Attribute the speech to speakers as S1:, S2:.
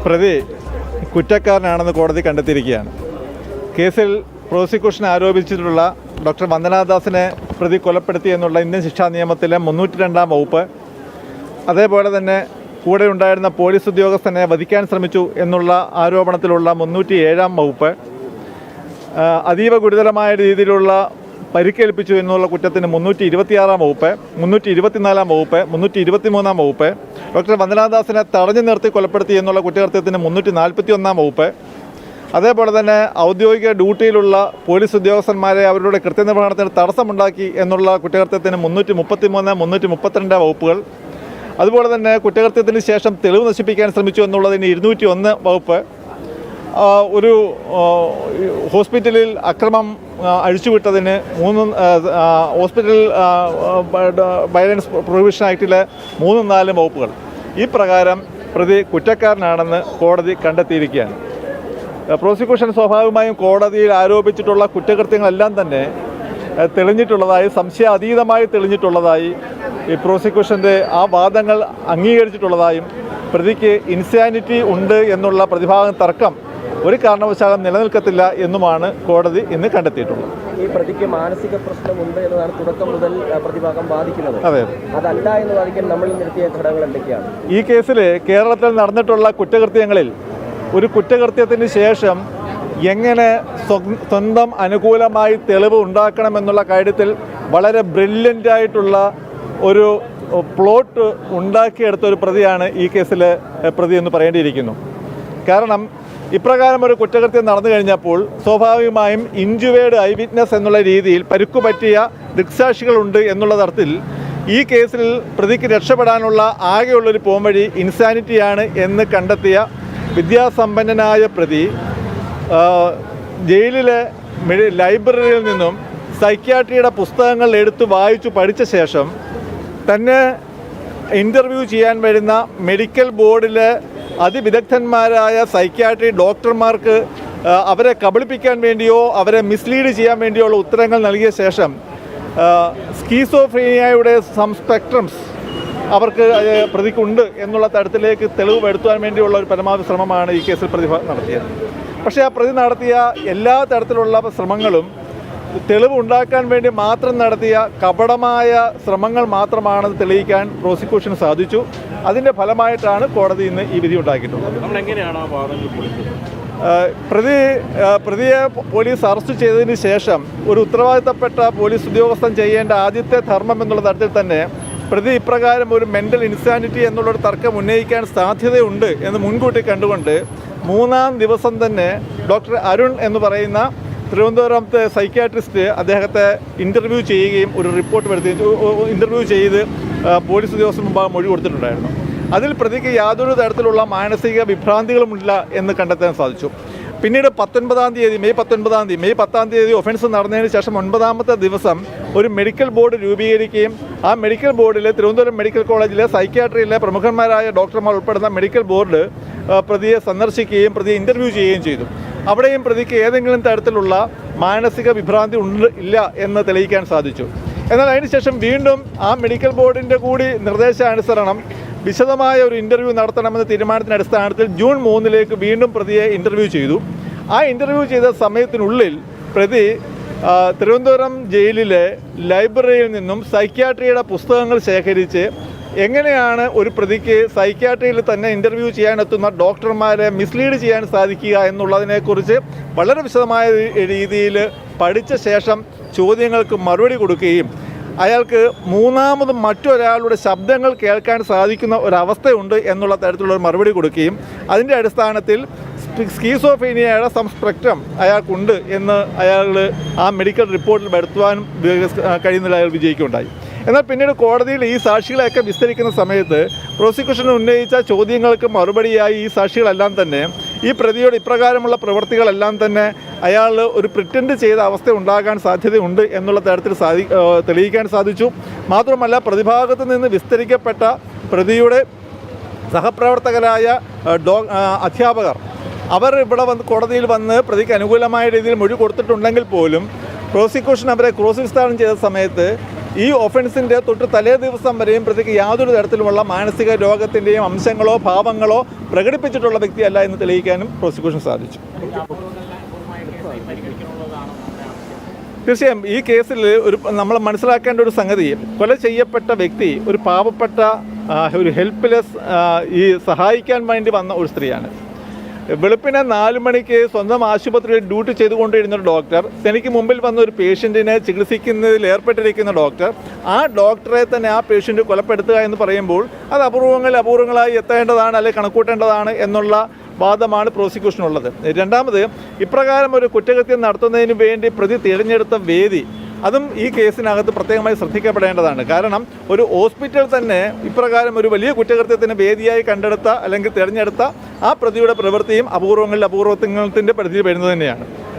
S1: പ്രതി കുറ്റക്കാരനാണെന്ന് കോടതി കണ്ടെത്തിയിരിക്കുകയാണ്. കേസിൽ പ്രോസിക്യൂഷൻ ആരോപിച്ചിട്ടുള്ള ഡോക്ടർ വന്ദനാദാസിനെ പ്രതി കൊലപ്പെടുത്തിയെന്നുള്ള ഇന്ത്യൻ ശിക്ഷാ നിയമത്തിലെ 302 വകുപ്പ്, അതേപോലെ തന്നെ കൂടെ ഉണ്ടായിരുന്ന പോലീസ് ഉദ്യോഗസ്ഥനെ വധിക്കാൻ ശ്രമിച്ചു എന്നുള്ള ആരോപണത്തിലുള്ള 307 വകുപ്പ്, അതീവ ഗുരുതരമായ രീതിയിലുള്ള പരിക്കേൽപ്പിച്ചു എന്നുള്ള കുറ്റത്തിന് 326 വകുപ്പ്, 324 വകുപ്പ്, 323 വകുപ്പ്, ഡോക്ടർ വന്ദനാദാസിനെ തടഞ്ഞു നിർത്തി കൊലപ്പെടുത്തി എന്നുള്ള കുറ്റകൃത്യത്തിന് 341 വകുപ്പ്, അതേപോലെ തന്നെ ഔദ്യോഗിക ഡ്യൂട്ടിയിലുള്ള പോലീസ് ഉദ്യോഗസ്ഥന്മാരെ അവരുടെ കൃത്യനിർവഹണത്തിന് തടസ്സമുണ്ടാക്കി എന്നുള്ള കുറ്റകൃത്യത്തിന് 333, 332 വകുപ്പുകൾ, അതുപോലെ തന്നെ കുറ്റകൃത്യത്തിന് ശേഷം തെളിവ് നശിപ്പിക്കാൻ ശ്രമിച്ചു എന്നുള്ളതിന് 201 വകുപ്പ്, ഒരു ഹോസ്പിറ്റലിൽ അക്രമം അഴിച്ചുവിട്ടതിന് ഹോസ്പിറ്റൽ വയലൻസ് പ്രൊഹിബിഷൻ ആക്ടിലെ 3-4 വകുപ്പുകൾ. ഈ പ്രകാരം പ്രതി കുറ്റക്കാരനാണെന്ന് കോടതി കണ്ടെത്തിയിരിക്കുകയാണ്. പ്രോസിക്യൂഷൻ സ്വാഭാവികമായും കോടതിയിൽ ആരോപിച്ചിട്ടുള്ള കുറ്റകൃത്യങ്ങളെല്ലാം തന്നെ തെളിഞ്ഞിട്ടുള്ളതായി, സംശയാതീതമായി തെളിഞ്ഞിട്ടുള്ളതായി, ഈ പ്രോസിക്യൂഷൻ്റെ ആ വാദങ്ങൾ അംഗീകരിച്ചിട്ടുള്ളതായും പ്രതിക്ക് ഇൻസാനിറ്റി ഉണ്ട് എന്നുള്ള പ്രതിഭാഗം തർക്കം ഒരു കാരണവശാലും നിലനിൽക്കത്തില്ല എന്നുമാണ് കോടതി ഇന്ന് കണ്ടെത്തിയിട്ടുള്ളത്.
S2: ഈ പ്രതിക്ക് മാനസിക പ്രശ്നമുണ്ട് എന്നതാണ് തുടക്കം മുതൽ പ്രതിഭാഗം വാദിക്കുന്നത്.
S1: അതെ,
S2: അതല്ല എന്ന് വാദിക്കാൻ നമ്മൾ നിർത്തിയ ഘടകങ്ങൾ എന്തൊക്കെയാണ്?
S1: ഈ കേസിൽ കേരളത്തിൽ നടന്നിട്ടുള്ള കുറ്റകൃത്യങ്ങളിൽ ഒരു കുറ്റകൃത്യത്തിന് ശേഷം എങ്ങനെ സ്വന്തം അനുകൂലമായി തെളിവ് ഉണ്ടാക്കണമെന്നുള്ള കാര്യത്തിൽ വളരെ ബ്രില്യൻ്റായിട്ടുള്ള ഒരു പ്ലോട്ട് ഉണ്ടാക്കിയെടുത്ത ഒരു പ്രതിയാണ് ഈ കേസിലെ പ്രതി എന്ന് പറയേണ്ടിയിരിക്കുന്നു. കാരണം ഇപ്രകാരം ഒരു കുറ്റകൃത്യം നടന്നു കഴിഞ്ഞപ്പോൾ സ്വാഭാവികമായും ഇൻജുവേർഡ് ഐ വിറ്റ്നസ് എന്നുള്ള രീതിയിൽ പരുക്കുപറ്റിയ ദൃക്സാക്ഷികളുണ്ട് എന്നുള്ള തരത്തിൽ ഈ കേസിൽ പ്രതിക്ക് രക്ഷപ്പെടാനുള്ള ആകെയുള്ളൊരു പോംവഴി ഇൻസാനിറ്റിയാണ് എന്ന് കണ്ടെത്തിയ വിദ്യാസമ്പന്നനായ പ്രതി ജയിലിലെ ലൈബ്രറിയിൽ നിന്നും സൈക്യാട്രിയുടെ പുസ്തകങ്ങൾ എടുത്ത് വായിച്ചു പഠിച്ച ശേഷം തന്നെ ഇൻ്റർവ്യൂ ചെയ്യാൻ വരുന്ന മെഡിക്കൽ ബോർഡിലെ അതിവിദഗ്ധന്മാരായ സൈക്യാട്രി ഡോക്ടർമാർക്ക് അവരെ കബളിപ്പിക്കാൻ വേണ്ടിയോ അവരെ മിസ്ലീഡ് ചെയ്യാൻ വേണ്ടിയോ ഉള്ള ഉത്തരങ്ങൾ നൽകിയ ശേഷം സ്കീസോഫ്രീനിയയുടെ സം സ്പെക്ട്രംസ് അവർക്ക് പ്രതിക്കുണ്ട് എന്നുള്ള തരത്തിലേക്ക് തെളിവ് വരുത്താൻ വേണ്ടിയുള്ള ഒരു പരമാവധി ശ്രമമാണ് ഈ കേസിൽ പ്രതി നടത്തിയത്. പക്ഷേ ആ പ്രതി നടത്തിയ എല്ലാ തരത്തിലുള്ള ശ്രമങ്ങളും തെളിവ് ഉണ്ടാക്കാൻ വേണ്ടി മാത്രം നടത്തിയ കപടമായ ശ്രമങ്ങൾ മാത്രമാണെന്ന് തെളിയിക്കാൻ പ്രോസിക്യൂഷന് സാധിച്ചു. അതിൻ്റെ ഫലമായിട്ടാണ് കോടതി ഇന്ന് ഈ വിധി ഉണ്ടാക്കിയിട്ടുള്ളത്. പ്രതിയെ പോലീസ് അറസ്റ്റ് ചെയ്തതിന് ശേഷം ഒരു ഉത്തരവാദിത്തപ്പെട്ട പോലീസ് ഉദ്യോഗസ്ഥൻ ചെയ്യേണ്ട ആദ്യത്തെ ധർമ്മം എന്നുള്ള തരത്തിൽ തന്നെ പ്രതി ഇപ്രകാരം ഒരു മെൻ്റൽ ഇൻസാനിറ്റി എന്നുള്ളൊരു തർക്കം ഉന്നയിക്കാൻ സാധ്യതയുണ്ട് എന്ന് മുൻകൂട്ടി കണ്ടുകൊണ്ട് 3-ാം ദിവസം തന്നെ ഡോക്ടർ അരുൺ എന്ന് പറയുന്ന തിരുവനന്തപുരത്തെ സൈക്യാട്രിസ്റ്റ് അദ്ദേഹത്തെ ഇൻ്റർവ്യൂ ചെയ്യുകയും ഒരു റിപ്പോർട്ട് ഇൻ്റർവ്യൂ ചെയ്ത് പോലീസ് ഉദ്യോഗസ്ഥന് മുമ്പാകെ മൊഴി കൊടുത്തിട്ടുണ്ടായിരുന്നു. അതിൽ പ്രതിക്ക് യാതൊരു തരത്തിലുള്ള മാനസിക വിഭ്രാന്തികളുമില്ല എന്ന് കണ്ടെത്താൻ സാധിച്ചു. പിന്നീട് മെയ് 10-ാം തീയതി ഒഫൻസ് നടന്നതിന് ശേഷം 9-ാമത്തെ ദിവസം ഒരു മെഡിക്കൽ ബോർഡ് രൂപീകരിക്കുകയും ആ മെഡിക്കൽ ബോർഡിൽ തിരുവനന്തപുരം മെഡിക്കൽ കോളേജിലെ സൈക്യാട്രിയിലെ പ്രമുഖന്മാരായ ഡോക്ടർമാർ ഉൾപ്പെടുന്ന മെഡിക്കൽ ബോർഡ് പ്രതിയെ സന്ദർശിക്കുകയും പ്രതിയെ ഇൻ്റർവ്യൂ ചെയ്യുകയും ചെയ്തു. അവിടെയും പ്രതിക്ക് ഏതെങ്കിലും തരത്തിലുള്ള മാനസിക വിഭ്രാന്തി ഇല്ല എന്ന് തെളിയിക്കാൻ സാധിച്ചു. എന്നാൽ അതിനുശേഷം വീണ്ടും ആ മെഡിക്കൽ ബോർഡിൻ്റെ കൂടി നിർദ്ദേശാനുസരണം വിശദമായ ഒരു ഇൻ്റർവ്യൂ നടത്തണമെന്ന തീരുമാനത്തിൻ്റെ അടിസ്ഥാനത്തിൽ ജൂൺ 3 വീണ്ടും പ്രതിയെ ഇൻ്റർവ്യൂ ചെയ്തു. ആ ഇൻ്റർവ്യൂ ചെയ്ത സമയത്തിനുള്ളിൽ പ്രതി തിരുവനന്തപുരം ജയിലിലെ ലൈബ്രറിയിൽ നിന്നും സൈക്യാട്രിയുടെ പുസ്തകങ്ങൾ ശേഖരിച്ച് എങ്ങനെയാണ് ഒരു പ്രതിക്ക് സൈക്യാട്രിയിൽ തന്നെ ഇൻ്റർവ്യൂ ചെയ്യാനെത്തുന്ന ഡോക്ടർമാരെ മിസ്ലീഡ് ചെയ്യാൻ സാധിക്കുക എന്നുള്ളതിനെക്കുറിച്ച് വളരെ വിശദമായ രീതിയിൽ പഠിച്ച ശേഷം ചോദ്യങ്ങൾക്ക് മറുപടി കൊടുക്കുകയും അയാൾക്ക് മൂന്നാമത് മറ്റൊരാളുടെ ശബ്ദങ്ങൾ കേൾക്കാൻ സാധിക്കുന്ന ഒരവസ്ഥയുണ്ട് എന്നുള്ള തരത്തിലുള്ള മറുപടി കൊടുക്കുകയും അതിൻ്റെ അടിസ്ഥാനത്തിൽ സ്കീസോഫീനിയയുടെ സം സ്പെക്ട്രം അയാൾക്കുണ്ട് എന്ന് അയാൾ ആ മെഡിക്കൽ റിപ്പോർട്ടിൽ വരുത്തുവാനും കഴിയുന്നതിൽ അയാൾ വിജയിക്കുകയുണ്ടായി. എന്നാൽ പിന്നീട് കോടതിയിൽ ഈ സാക്ഷികളെയൊക്കെ വിസ്തരിക്കുന്ന സമയത്ത് പ്രോസിക്യൂഷൻ ഉന്നയിച്ച ചോദ്യങ്ങൾക്ക് മറുപടിയായി ഈ സാക്ഷികളെല്ലാം തന്നെ ഈ പ്രതിയുടെ ഇപ്രകാരമുള്ള പ്രവൃത്തികളെല്ലാം തന്നെ അയാൾ ഒരു പ്രിറ്റൻഡ് ചെയ്ത അവസ്ഥ ഉണ്ടാകാൻ സാധ്യതയുണ്ട് എന്നുള്ള തരത്തിൽ തെളിയിക്കാൻ സാധിച്ചു. മാത്രമല്ല പ്രതിഭാഗത്ത് നിന്ന് വിസ്തരിക്കപ്പെട്ട പ്രതിയുടെ സഹപ്രവർത്തകരായ അധ്യാപകർ അവർ ഇവിടെ കോടതിയിൽ വന്ന് പ്രതിക്ക് അനുകൂലമായ രീതിയിൽ മൊഴി കൊടുത്തിട്ടുണ്ടെങ്കിൽ പോലും പ്രോസിക്യൂഷൻ അവരെ ക്രോസ് വിസ്താരം ചെയ്ത സമയത്ത് ഈ ഒഫൻസിൻ്റെ തൊട്ട് തലേ ദിവസം വരെയും പ്രതിക്ക് യാതൊരു തരത്തിലുമുള്ള മാനസിക രോഗത്തിൻ്റെയും അംശങ്ങളോ ഭാവങ്ങളോ പ്രകടിപ്പിച്ചിട്ടുള്ള വ്യക്തിയല്ല എന്ന് തെളിയിക്കാനും പ്രോസിക്യൂഷൻ സാധിച്ചു. തീർച്ചയായും ഈ കേസിൽ നമ്മൾ മനസ്സിലാക്കേണ്ട ഒരു സംഗതി, കൊല ചെയ്യപ്പെട്ട വ്യക്തി ഒരു പാവപ്പെട്ട ഒരു ഹെൽപ്ലെസ് ഈ സഹായിക്കാൻ വേണ്ടി വന്ന ഒരു സ്ത്രീയാണ്. വെളുപ്പിനെ 4 മണിക്ക് സ്വന്തം ആശുപത്രിയിൽ ഡ്യൂട്ടി ചെയ്തുകൊണ്ടിരുന്ന ഒരു ഡോക്ടർ, തനിക്ക് മുമ്പിൽ വന്ന ഒരു പേഷ്യൻറ്റിനെ ചികിത്സിക്കുന്നതിൽ ഏർപ്പെട്ടിരിക്കുന്ന ഡോക്ടർ, ആ ഡോക്ടറെ തന്നെ ആ പേഷ്യൻറ്റ് കൊലപ്പെടുത്തുക എന്ന് പറയുമ്പോൾ അത് അപൂർവങ്ങളായി എത്തേണ്ടതാണ് അല്ലെങ്കിൽ കണക്കൂട്ടേണ്ടതാണ് എന്നുള്ള വാദമാണ് പ്രോസിക്യൂഷനുള്ളത്. രണ്ടാമത്, ഇപ്രകാരം ഒരു കുറ്റകൃത്യം നടത്തുന്നതിന് വേണ്ടി പ്രതി തിരഞ്ഞെടുത്ത വേദി, അതും ഈ കേസിനകത്ത് പ്രത്യേകമായി ശ്രദ്ധിക്കപ്പെടേണ്ടതാണ്. കാരണം ഒരു ഹോസ്പിറ്റൽ തന്നെ ഇപ്രകാരം ഒരു വലിയ കുറ്റകൃത്യത്തിന് വേദിയായി കണ്ടെടുത്ത അല്ലെങ്കിൽ തിരഞ്ഞെടുത്ത ആ പ്രതിയുടെ പ്രവൃത്തിയും അപൂർവത്തിൻ്റെ പരിധിയിൽ വരുന്നത് തന്നെയാണ്.